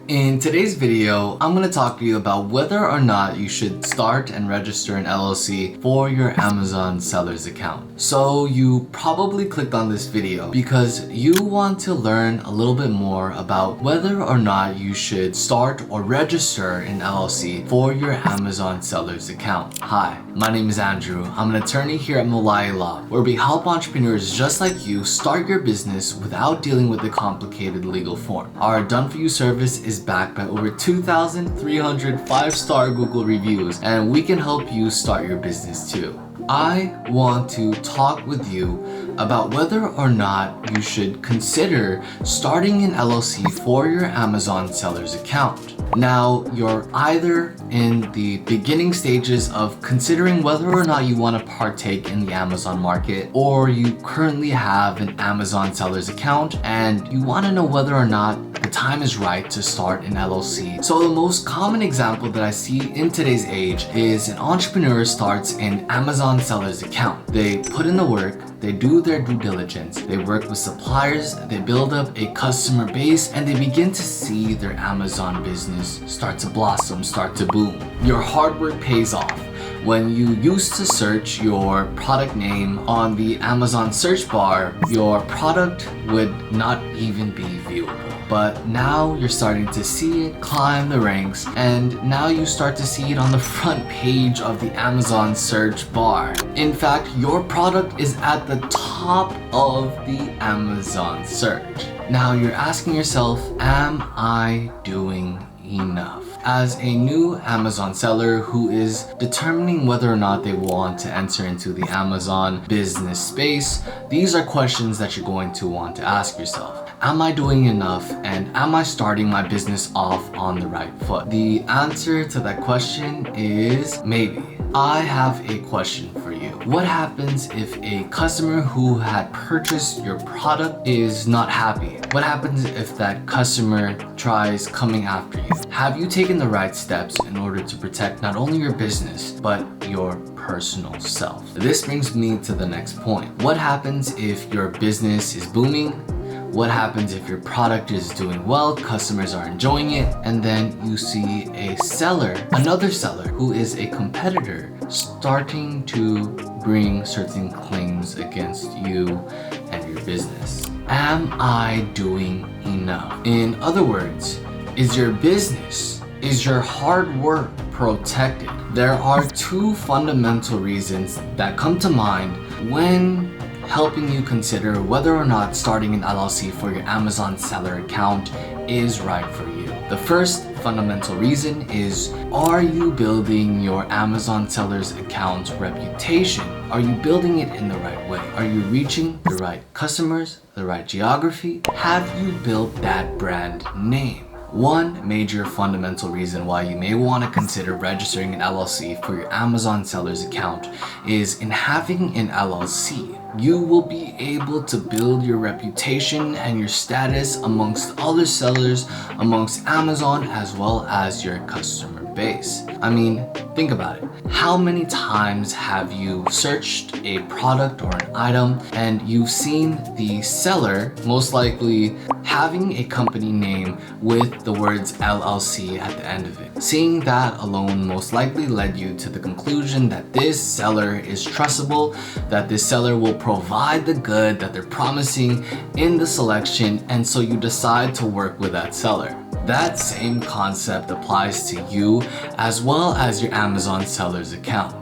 In today's video, I'm going to talk to you about whether or not you should start and register an LLC for your Amazon seller's account. So you probably clicked on this video because you want to learn a little bit more about whether or not you should start or register an LLC for your Amazon seller's account. Hi, my name is Andrew. I'm an attorney here at Malai Law, where we help entrepreneurs just like you start your business without dealing with the complicated legal form. Our done-for-you service is backed by over 2,300 5-star Google reviews, and we can help you start your business too. I want to talk with you about whether or not you should consider starting an LLC for your Amazon seller's account. Now, you're either in the beginning stages of considering whether or not you want to partake in the Amazon market, or you currently have an Amazon seller's account and you want to know whether or not the time is right to start an LLC. So the most common example that I see in today's age is an entrepreneur starts an Amazon seller's account. They put in the work, they do their due diligence, they work with suppliers, they build up a customer base, and they begin to see their Amazon business start to blossom, start to boom. Your hard work pays off. When you used to search your product name on the Amazon search bar, your product would not even be viewable. But now you're starting to see it climb the ranks, and now you start to see it on the front page of the Amazon search bar. In fact, your product is at the top of the Amazon search. Now you're asking yourself, am I doing enough? As a new Amazon seller who is determining whether or not they want to enter into the Amazon business space, these are questions that you're going to want to ask yourself. Am I doing enough, and am I starting my business off on the right foot? The answer to that question is maybe. I have a question for you. What happens if a customer who had purchased your product is not happy? What happens if that customer tries coming after you? Have you taken the right steps in order to protect not only your business, but your personal self? This brings me to the next point. What happens if your business is booming? What happens if your product is doing well, customers are enjoying it, and then you see a seller, another seller who is a competitor, starting to bring certain claims against you and your business? Am I doing enough? In other words, is your business, is your hard work protected? There are two fundamental reasons that come to mind when helping you consider whether or not starting an LLC for your Amazon seller account is right for you. The first fundamental reason is, are you building your Amazon seller's account reputation? Are you building it in the right way? Are you reaching the right customers, the right geography? Have you built that brand name? One major fundamental reason why you may want to consider registering an LLC for your Amazon seller's account is, in having an LLC, you will be able to build your reputation and your status amongst other sellers, amongst Amazon, as well as your customer base. I mean, think about it. How many times have you searched a product or an item and you've seen the seller, most likely having a company name with the words LLC at the end of it? Seeing that alone most likely led you to the conclusion that this seller is trustable, that this seller will provide the good that they're promising in the selection, and so you decide to work with that seller. That same concept applies to you as well as your Amazon seller's account.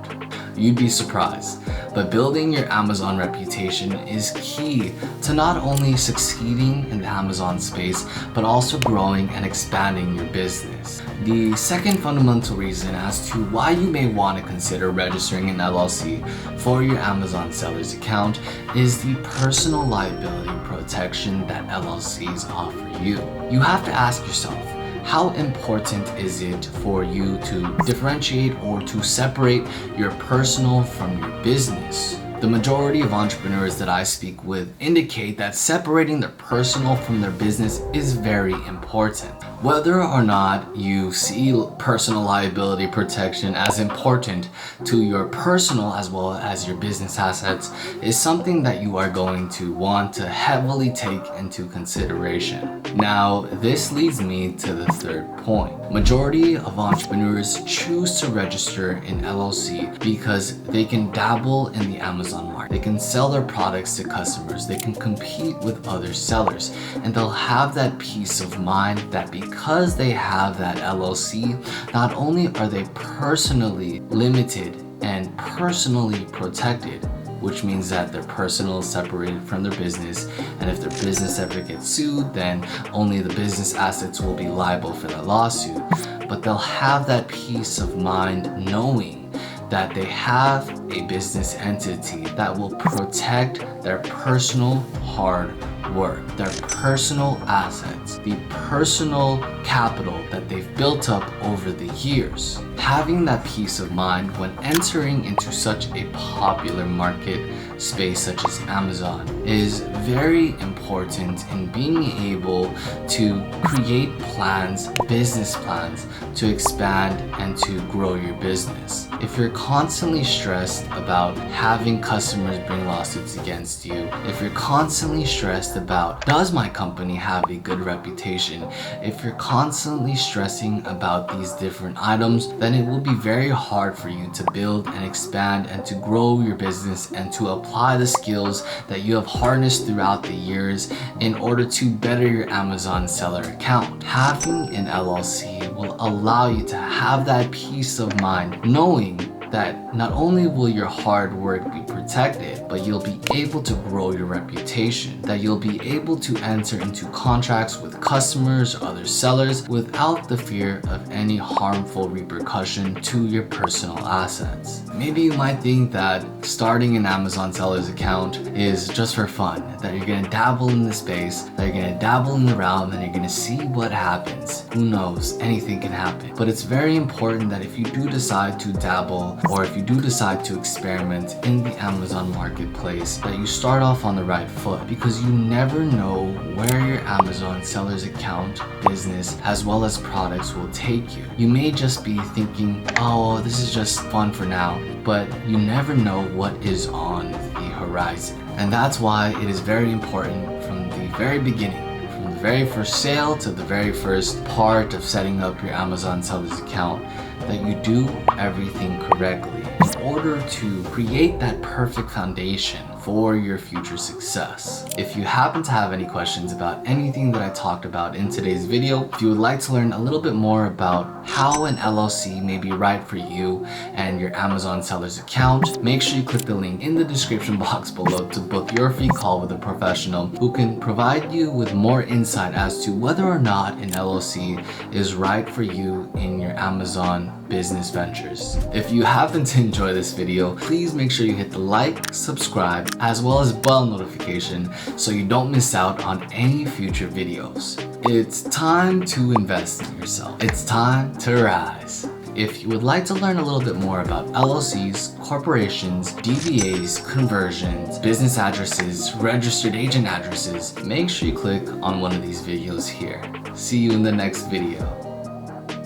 You'd be surprised, but building your Amazon reputation is key to not only succeeding in the Amazon space, but also growing and expanding your business. The second fundamental reason as to why you may want to consider registering an LLC for your Amazon seller's account is the personal liability protection that LLCs offer you. You have to ask yourself, how important is it for you to differentiate or to separate your personal from your business? The majority of entrepreneurs that I speak with indicate that separating their personal from their business is very important. Whether or not you see personal liability protection as important to your personal as well as your business assets is something that you are going to want to heavily take into consideration. Now, this leads me to the third point. Majority of entrepreneurs choose to register in LLC because they can dabble in the Amazon market. They can sell their products to customers. They can compete with other sellers, and they'll have that peace of mind that because they have that LLC, not only are they personally limited and personally protected, which means that their personal is separated from their business, and if their business ever gets sued, then only the business assets will be liable for that lawsuit. But they'll have that peace of mind knowing that they have a business entity that will protect their personal hard work, their personal assets, the personal capital that they've built up over the years. Having that peace of mind when entering into such a popular market space such as Amazon is very important in being able to create plans, business plans to expand and to grow your business. If you're constantly stressed about having customers bring lawsuits against you, if you're constantly stressed about does my company have a good reputation, if you're constantly stressing about these different items, then it will be very hard for you to build and expand and to grow your business and to apply the skills that you have harnessed throughout the years in order to better your Amazon seller account. Having an LLC will allow you to have that peace of mind knowing that not only will your hard work be protected, but you'll be able to grow your reputation, that you'll be able to enter into contracts with customers or other sellers without the fear of any harmful repercussion to your personal assets. Maybe you might think that starting an Amazon seller's account is just for fun, that you're gonna dabble in the space, that you're gonna dabble in the realm, and you're gonna see what happens. Who knows, anything can happen. But it's very important that if you do decide to dabble, or if you do decide to experiment in the Amazon marketplace, that you start off on the right foot, because you never know where your Amazon seller's account, business, as well as products will take you. You may just be thinking, oh, this is just fun for now, but you never know what is on the horizon. And that's why it is very important from the very beginning, from the very first sale to the very first part of setting up your Amazon seller's account, that you do everything correctly in order to create that perfect foundation for your future success. If you happen to have any questions about anything that I talked about in today's video, if you would like to learn a little bit more about how an LLC may be right for you and your Amazon seller's account, make sure you click the link in the description box below to book your free call with a professional who can provide you with more insight as to whether or not an LLC is right for you in your Amazon business ventures. If you happen to enjoy this video, please make sure you hit the like, subscribe, as well as bell notification so you don't miss out on any future videos. It's time to invest in yourself. It's time to rise. If you would like to learn a little bit more about LLCs, corporations, DBAs, conversions, business addresses, registered agent addresses, make sure you click on one of these videos here. See you in the next video.